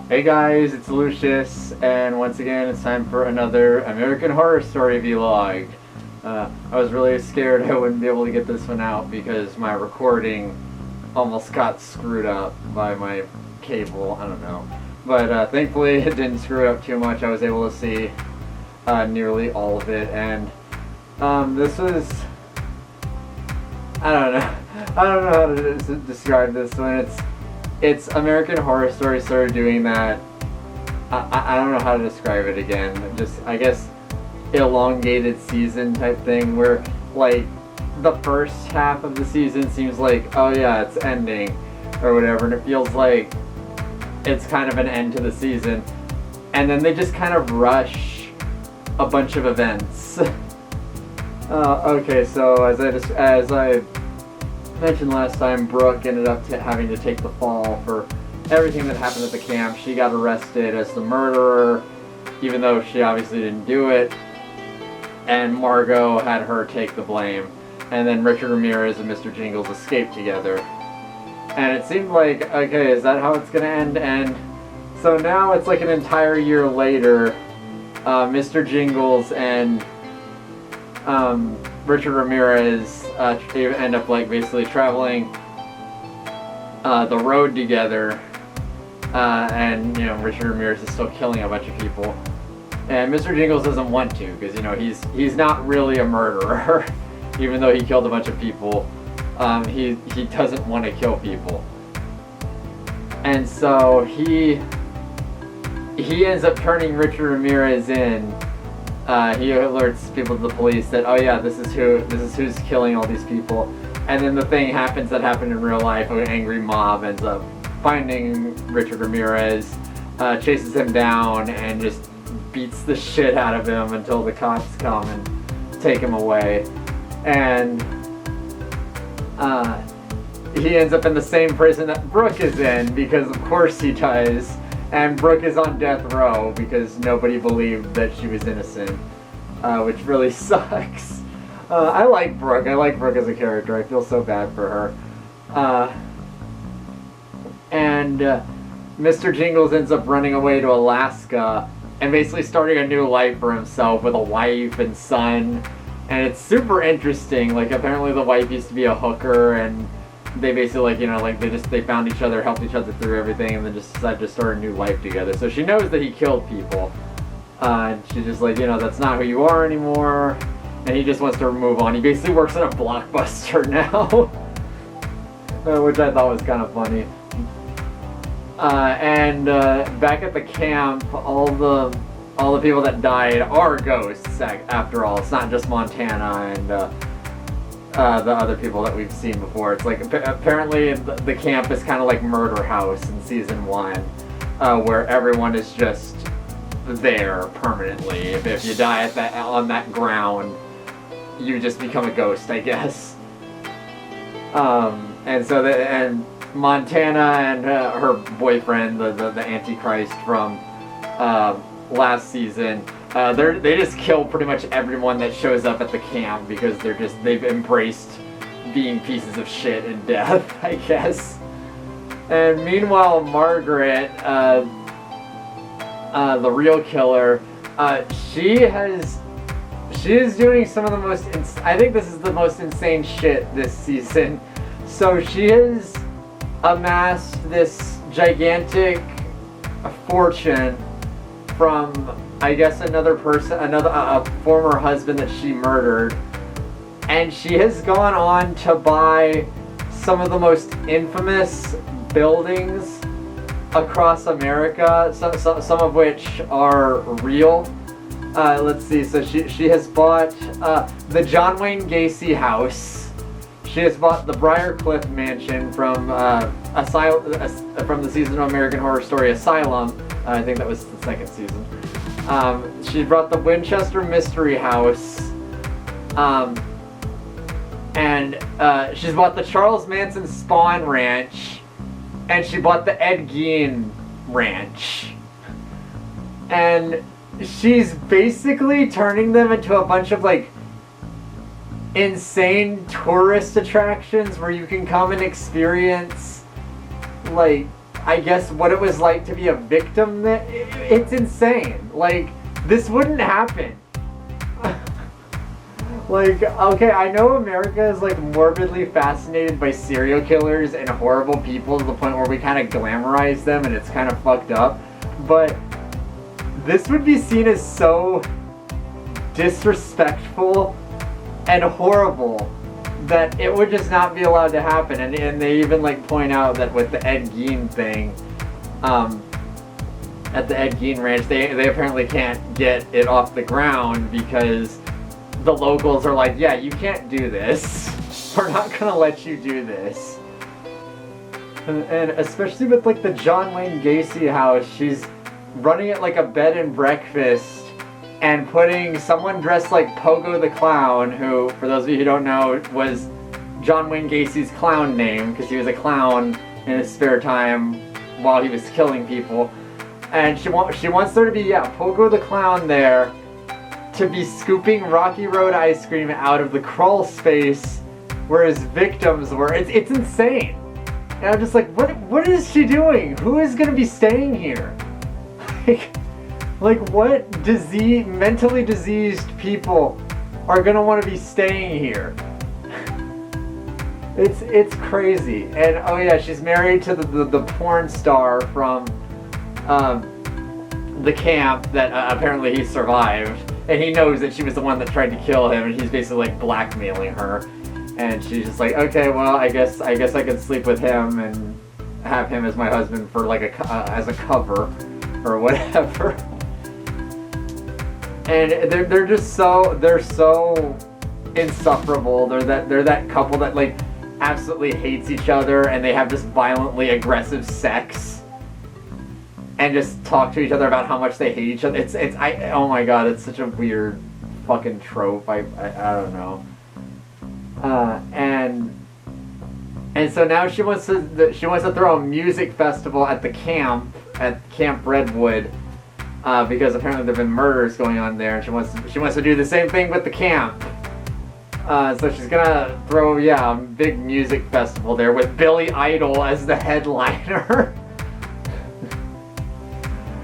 Hey guys, it's Lucius, and once again it's time for another American Horror Story vlog. I was really scared I wouldn't be able to get this one out because my recording almost got screwed up by my cable, I don't know. But thankfully it didn't screw it up too much. I was able to see nearly all of it, and this was... I don't know how to describe this one. It's American Horror Story started doing that. I don't know how to describe it again. Just, I guess, elongated season type thing where, like, the first half of the season seems like, oh yeah, it's ending or whatever, and it feels like it's kind of an end to the season. And then they just kind of rush a bunch of events. Okay, so as I mentioned last time, Brooke ended up having to take the fall for everything that happened at the camp. She got arrested as the murderer, even though she obviously didn't do it, and Margot had her take the blame. And then Richard Ramirez and Mr. Jingles escaped together. And it seemed like, okay, is that how it's gonna end? And so now it's like an entire year later, Mr. Jingles and Richard Ramirez end up like basically traveling the road together, and you know, Richard Ramirez is still killing a bunch of people, and Mr. Jingles doesn't want to because, you know, he's not really a murderer. Even though he killed a bunch of people, he doesn't want to kill people, and so he ends up turning Richard Ramirez in. He alerts people to the police that, oh yeah, this is who's killing all these people. And then the thing happens that happened in real life. An angry mob ends up finding Richard Ramirez, chases him down, and just beats the shit out of him until the cops come and take him away. And he ends up in the same prison that Brooke is in, because of course he does. And Brooke is on death row because nobody believed that she was innocent, which really sucks. I like Brooke. I like Brooke as a character. I feel so bad for her. And Mr. Jingles ends up running away to Alaska and basically starting a new life for himself with a wife and son. And it's super interesting. Like, apparently the wife used to be a hooker, and they basically, like, you know, like, they found each other, helped each other through everything, and then just decided to start a new life together. So she knows that he killed people, and she's just like, you know, that's not who you are anymore, and he just wants to move on. He basically works at a Blockbuster now, which I thought was kind of funny. And back at the camp, all the people that died are ghosts, after all. It's not just Montana and the other people that we've seen before. It's like, apparently the camp is kind of like Murder House in season 1, where everyone is just there permanently. If you die on that ground, you just become a ghost, I guess. And so and Montana and her boyfriend, the Antichrist from last season, they just kill pretty much everyone that shows up at the camp because they've embraced being pieces of shit and death, I guess. And meanwhile, Margaret, the real killer, she is doing some of the most, I think this is the most insane shit this season. So she has amassed this gigantic fortune from, I guess, a former husband that she murdered, and she has gone on to buy some of the most infamous buildings across America, some of which are real. Let's see, so she has bought the John Wayne Gacy house. She has bought the Briarcliff Mansion from from the season of American Horror Story Asylum. I think that was the second season. She brought the Winchester Mystery House, and she's bought the Charles Manson Spawn Ranch, and she bought the Ed Gein Ranch. And she's basically turning them into a bunch of, like, insane tourist attractions where you can come and experience, like, I guess, what it was like to be a victim. It's insane. Like, this wouldn't happen. Like, okay, I know America is like morbidly fascinated by serial killers and horrible people to the point where we kind of glamorize them and it's kind of fucked up. But this would be seen as so disrespectful and horrible that it would just not be allowed to happen. And they even like point out that with the Ed Gein thing, at the Ed Gein ranch, they apparently can't get it off the ground because the locals are like, yeah, you can't do this. We're not gonna let you do this. And especially with like the John Wayne Gacy house, she's running it like a bed and breakfast and putting someone dressed like Pogo the Clown, who, for those of you who don't know, was John Wayne Gacy's clown name because he was a clown in his spare time while he was killing people. And she wants there to be, yeah, Pogo the Clown there, to be scooping Rocky Road ice cream out of the crawl space where his victims were. It's insane. And I'm just like, what is she doing? Who is gonna be staying here? Like what mentally diseased people are gonna want to be staying here? It's crazy. And oh yeah, she's married to the porn star from the camp that apparently he survived. And he knows that she was the one that tried to kill him, and he's basically like blackmailing her. And she's just like, okay, well, I guess I can sleep with him and have him as my husband for like as a cover or whatever. And they're so insufferable. They're that couple that like absolutely hates each other, and they have this violently aggressive sex. And just talk to each other about how much they hate each other. Oh my god, it's such a weird fucking trope. I don't know. And so now she wants to throw a music festival at the camp at Camp Redwood, because apparently there've been murders going on there, and she wants to do the same thing with the camp. So she's gonna throw a big music festival there with Billy Idol as the headliner.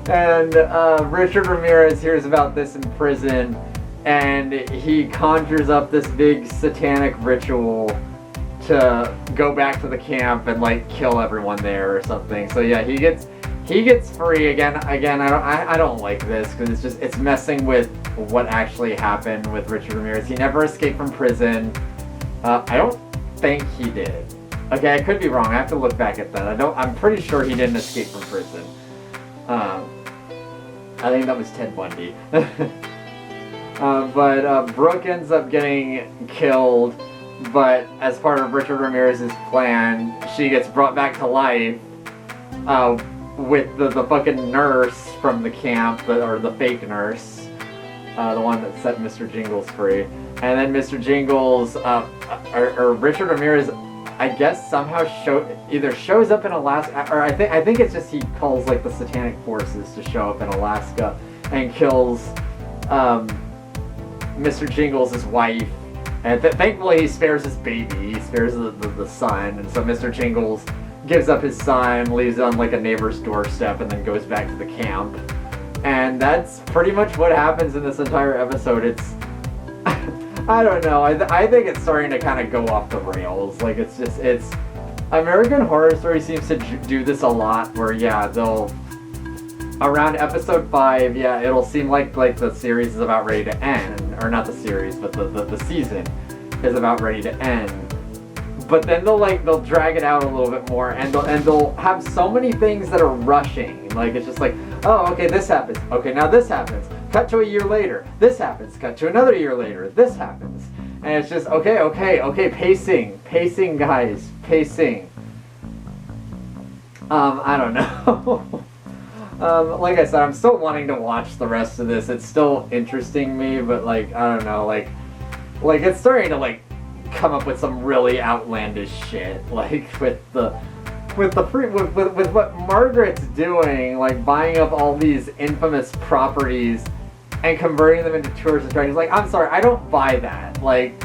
And Richard Ramirez hears about this in prison, and he conjures up this big satanic ritual to go back to the camp and like kill everyone there or something. So yeah, he gets free again. I don't like this because it's messing with what actually happened with Richard Ramirez. He never escaped from prison. I don't think he did. Okay, I could be wrong. I have to look back at that. I'm pretty sure he didn't escape from prison. I think that was Ted Bundy. But Brooke ends up getting killed, but as part of Richard Ramirez's plan, she gets brought back to life with the fucking nurse from the camp, or the fake nurse, the one that set Mr. Jingles free. And then Mr. Jingles, or Richard Ramirez, I guess somehow either shows up in Alaska, or I think it's just he calls like the satanic forces to show up in Alaska and kills Mr. Jingles' wife. And thankfully he spares his baby, he spares the son, and so Mr. Jingles gives up his son, leaves it on like a neighbor's doorstep, and then goes back to the camp. And that's pretty much what happens in this entire episode. It's I don't know. I think it's starting to kind of go off the rails. Like it's American Horror Story seems to do this a lot. Where they'll around episode 5, it'll seem like the series is about ready to end, or not the series, but the season is about ready to end. But then they'll drag it out a little bit more, and they'll have so many things that are rushing. Like it's just like, oh, okay, this happens. Okay, now this happens. Cut to a year later, this happens. Cut to another year later, this happens. And it's just, okay, pacing, guys, pacing. I don't know. Like I said, I'm still wanting to watch the rest of this. It's still interesting me, but like, I don't know, like it's starting to like come up with some really outlandish shit, like with what Margaret's doing, like buying up all these infamous properties and converting them into tourist attractions. Like, I'm sorry, I don't buy that. Like,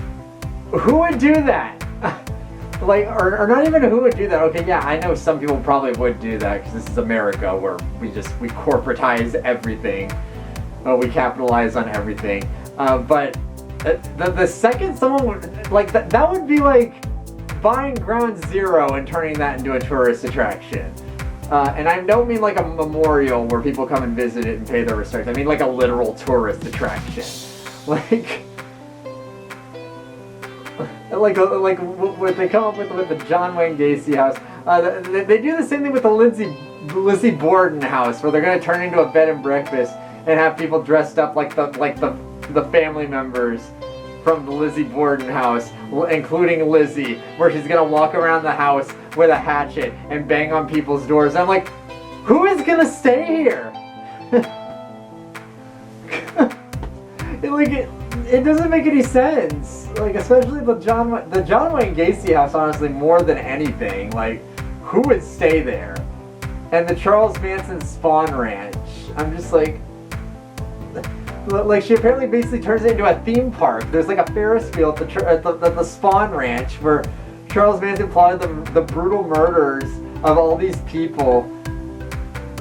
who would do that? Like, or not even who would do that. Okay, yeah, I know some people probably would do that because this is America where we corporatize everything. We capitalize on everything. But the second someone would, like, that would be like buying Ground Zero and turning that into a tourist attraction. And I don't mean like a memorial where people come and visit it and pay their respects. I mean like a literal tourist attraction. Like what they come up with the John Wayne Gacy house. They do the same thing with the Lizzie Borden house, where they're gonna turn into a bed and breakfast and have people dressed up like the family members from the Lizzie Borden house, including Lizzie, where she's gonna walk around the house with a hatchet and bang on people's doors. And I'm like, who is gonna stay here? It doesn't make any sense. Like, especially the John Wayne Gacy house, honestly, more than anything. Like, who would stay there? And the Charles Manson Spawn Ranch. I'm just like she apparently basically turns it into a theme park. There's like a Ferris wheel at the Spawn Ranch where Charles Manson plotted the brutal murders of all these people.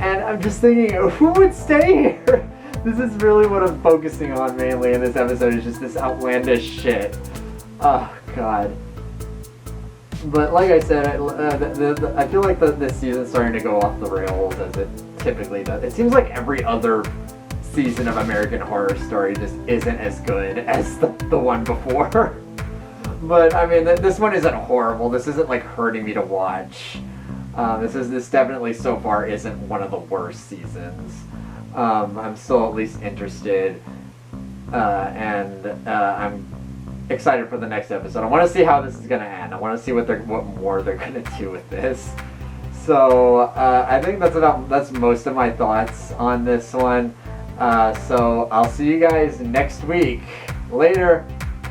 And I'm just thinking, who would stay here? This is really what I'm focusing on mainly in this episode, is just this outlandish shit. Oh, God. But like I said, I feel like this season's starting to go off the rails as it typically does. It seems like every other season of American Horror Story just isn't as good as the one before. But, I mean, this one isn't horrible. This isn't, like, hurting me to watch. This definitely so far isn't one of the worst seasons. I'm still at least interested, and I'm excited for the next episode. I want to see how this is gonna end. I want to see what more they're gonna do with this. So I think that's most of my thoughts on this one. So I'll see you guys next week. Later.